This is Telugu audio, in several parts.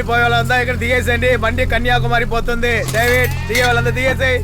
దిగాలి, పోయే వాళ్ళంతా ఇక్కడ దిగేసేయండి. బండి కన్యాకుమారి పోతుంది. డేవిడ్, దిగే వాళ్ళంతా దిగేసేయి.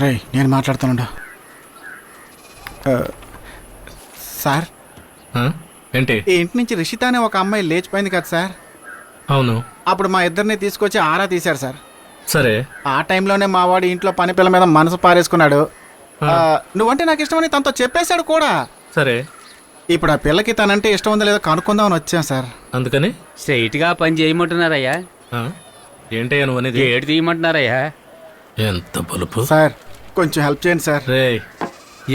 రే, నేను మాట్లాడుతానుండా. సార్, ఏంటి? ఈ ఇంటి నుంచి రిషిత అనే ఒక అమ్మాయి లేచిపోయింది కదా సార్. అవును. అప్పుడు మా ఇద్దరిని తీసుకొచ్చి ఆరా తీశారు సార్. సరే. ఆ టైంలోనే మా వాడు ఇంట్లో పని పిల్ల మీద మనసు పారేసుకున్నాడు. నువ్వంటే నాకు ఇష్టమని తనతో చెప్పేశాడు కూడా. సరే, ఇప్పుడు ఆ పిల్లకి తనంటే ఇష్టం ఉందో లేదో కనుక్కుందామని వచ్చాం సార్. అందుకని స్ట్రైట్ గా పని చేయమంటున్నారయ్యా. ఏంటయ్యా నువ్వు అనేది? ఏడు తీయమంటున్నారయ్యా. ఎంత బలుపు సార్, కొంచెం హెల్ప్ చేయండి సార్. రే,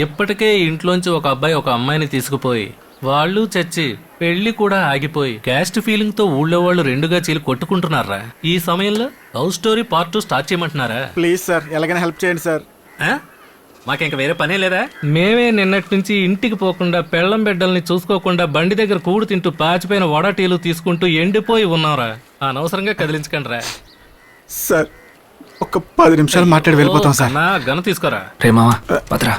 ఇప్పటికే ఇంట్లోంచి ఒక అబ్బాయి ఒక అమ్మాయిని తీసుకుపోయి వాళ్ళు చచ్చి పెళ్లి కూడా ఆగిపోయి క్యాస్ట్ ఫీలింగ్ తో ఊళ్ళో వాళ్ళు రెండుగా చీలి కొట్టుకుంటున్నారా? ఈ సమయంలో లవ్ స్టోరీ పార్ట్ 2 స్టార్ట్ చేయమంటున్నారా? ప్లీజ్ సార్, ఎలాగైనా హెల్ప్ చేయండి సార్. మాకింక వేరే పనే లేదా? మేమే నిన్నటి నుంచి ఇంటికి పోకుండా పెళ్లం బిడ్డల్ని చూసుకోకుండా బండి దగ్గర కూడు తింటూ పాచిపోయిన వడటీలు తీసుకుంటూ ఎండిపోయి ఉన్నారా? అనవసరంగా కదిలించకండి రా. సార్, ఒక 10 నిమిషాలు మాట్లాడి వెళ్ళిపోతాం సార్. గన తీసుకోరా. రే మావా, పదరా.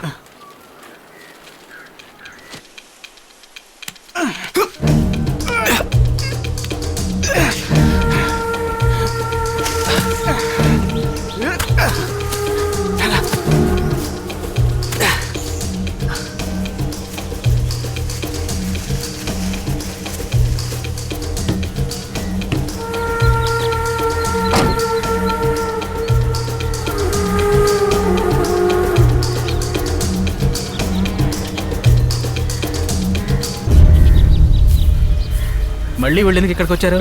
మళ్ళీ వెళ్ళేందుకు ఇక్కడికి వచ్చారు?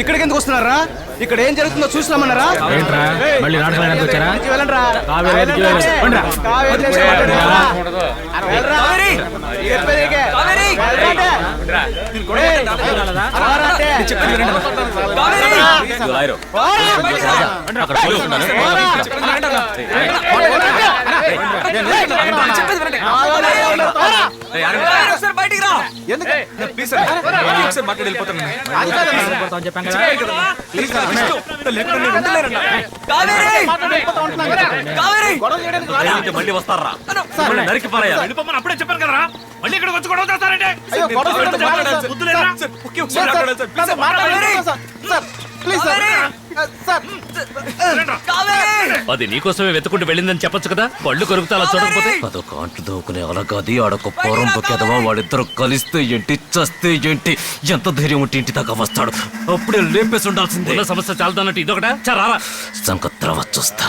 ఇక్కడికి ఎందుకు వస్తున్నారా? ఇక్కడ ఏం జరుగుతుందో చూసినామన్నారా? ఏంట్రా మళ్ళీ నాటకానికి వచ్చారా? మళ్ళీ వస్తారా? నరికి పారేయాలి. అప్పుడే చెప్పాను కదరా, మళ్ళీ ఇక్కడ వచ్చి గొడవ చేస్తారంటే. అది నీకోసమే వెతుకుంటూ వెళ్ళిందని చెప్పొచ్చు కదా. పళ్ళు కొరుకుతా అలా చూడకపోతే. అదొక అంటు దోకునే అలాగాది ఆడొక పోరం పొక్కేదవా. వాళ్ళిద్దరు కలిస్తే ఏంటి, చస్తే ఏంటి? ఎంత ధైర్యం ఉంటే ఇంటి దాకా వస్తాడు. అప్పుడే లేపేసి ఉండాల్సిందే. సమస్య చాలుతానట్టు ఇదొకట చరారా సంకత్రవ చూస్తా.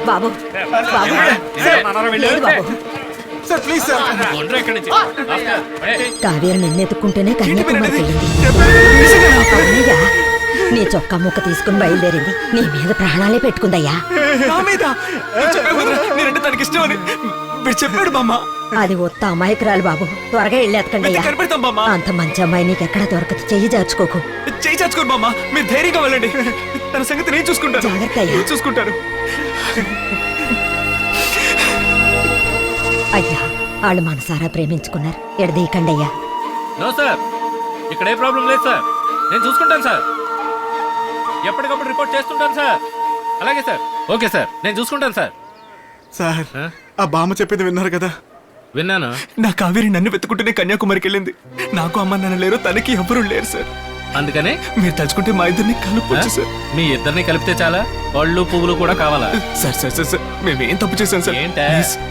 బాబు, కావేరి నిన్నెత్తుకుంటేనే కన్యాకుమారికి వెళ్ళింది. అన్నయ్య, నీ చొక్కా ముక్క తీసుకుని బయలుదేరింది. నీ మీద ప్రాణాలే పెట్టుకుందయ్యా. చెప్పాడు బామ్మ. అది ఒత్త అమాయకురాలు బాబు. త్వరగా వెళ్ళి ఎత్తకండి అయ్యా. అంత మంచి అమ్మాయి నీకెక్కడ దొరకదు. చెయ్యి చాచుకోకు. చెయ్యి చాచుకోరు బామ్మ, మీరు ధైర్యంగా వెళ్ళండి. తన సంగతి నేను చూసుకుంటాను. జాగ్రత్త అయ్యా. చూసుకుంటారు. అయ్యా, వాళ్ళు మనసారా ప్రేమించుకున్నారు. ఎడదీయకండి అయ్యా. నో సార్, ఇక్కడ ఏ ప్రాబ్లం లేదు సార్. నేను చూసుకుంటాను సార్. ఎప్పటికప్పుడు రిపోర్ట్ చేస్తుంటాను సార్. అలాగే సార్. ఓకే సార్, నేను చూసుకుంటాను సార్. సార్, ఆ బామ్మ చెప్పింది విన్నారు కదా? విన్నాను. నా కావేరి నన్ను వెతుకుంటూనే కన్యాకుమారికి వెళ్ళింది. నాకు అమ్మ నాన్న లేరు, తనకి ఎవరు లేరు సార్. అందుకనే మీరు తలుచుకుంటే మా ఇద్దరిని కలుపుకోవచ్చు సార్. మీ ఇద్దరిని కలిపితే చాలా? పళ్ళు పువ్వులు కూడా కావాలా? సార్ సార్ సార్ సార్, మేమేం తప్పు చేశాం సార్? ఏంటా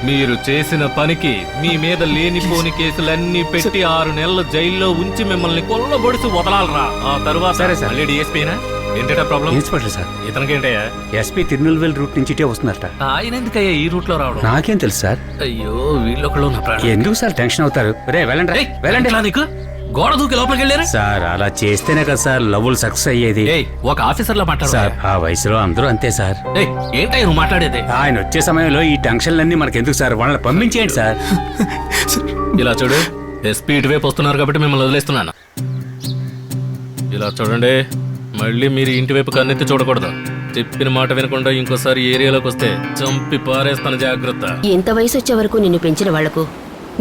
మీరు చేసిన పనికి మీ మీద లేనిపోని కేసులన్నీ పెట్టి 6 నెలలు జైల్లో ఉంచి మిమ్మల్ని కొల్లబొడిసి వదలాలరా. ఆ తరువాత సరే సార్. మళ్ళీ డిఎస్పీనా? ఏంటా ప్రాబ్లం? Inspector sir. ఇతనికేంటయ్యా? ఎస్పీ తిరునెల్వేలి రూట్ నుంచి ఇటే వస్తున్నారట. ఆయన ఎందుకయ్యా ఈ రూట్ లో రావడం? నాకేం తెలుసు సార్. అయ్యో, వీళ్ళొకళ్ళు నా ప్రాణం. ఎందుకు సార్ టెన్షన్ అవుతారు? రే వెళ్ళండి, ఏయ్, వెళ్ళండి. నీకు గోడ దూకి లోపలికి వెళ్ళారు సార్ అలా చేస్తేనే కదా సార్ లవ్వులు సక్సెస్ అయ్యేది. ఏయ్ ఒక ఆఫీసర్ లా మాట్లాడు సార్ ఆ వయసులో అందరూ అంతే సార్. ఏయ్ ఏంటయ్య నువ్వు మాట్లాడేది ఆయన వచ్చే సమయంలో ఈ టెన్షన్లన్నీ మనకెందుకు సార్, వాళ్ళని పంపించేయండి సార్. ఇలా చూడు ఎస్పీ ఇటువైపు వస్తున్నారు కాబట్టి మిమ్మల్ని వదిలేస్తున్నాను. ఇలా చూడండి, మళ్ళీ మీరు ఇంటి వైపు కన్నెత్తి చూడకూడదు. చెప్పిన మాట వినకుండా ఇంకోసారి ఏరియాలోకి వస్తే చంపి పారేస్తాను, జాగ్రత్త. ఇంత వయసు వచ్చే వరకు నిన్ను పెంచిన వాళ్లకు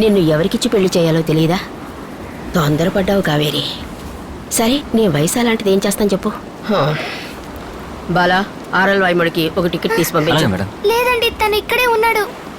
నిన్ను ఎవరికిచ్చి పెళ్లి చేయాలో తెలియదా? తొందరపడ్డావు కావేరి. సరే నీ వయసు అలాంటిది, ఏం చేస్తాను చెప్పు. బాలా, ఆర్ఎల్ వాయుమడికి ఒక టికెట్ తీసి పంపించు. మేడం. లేదండి, తను ఇక్కడే ఉన్నాడు.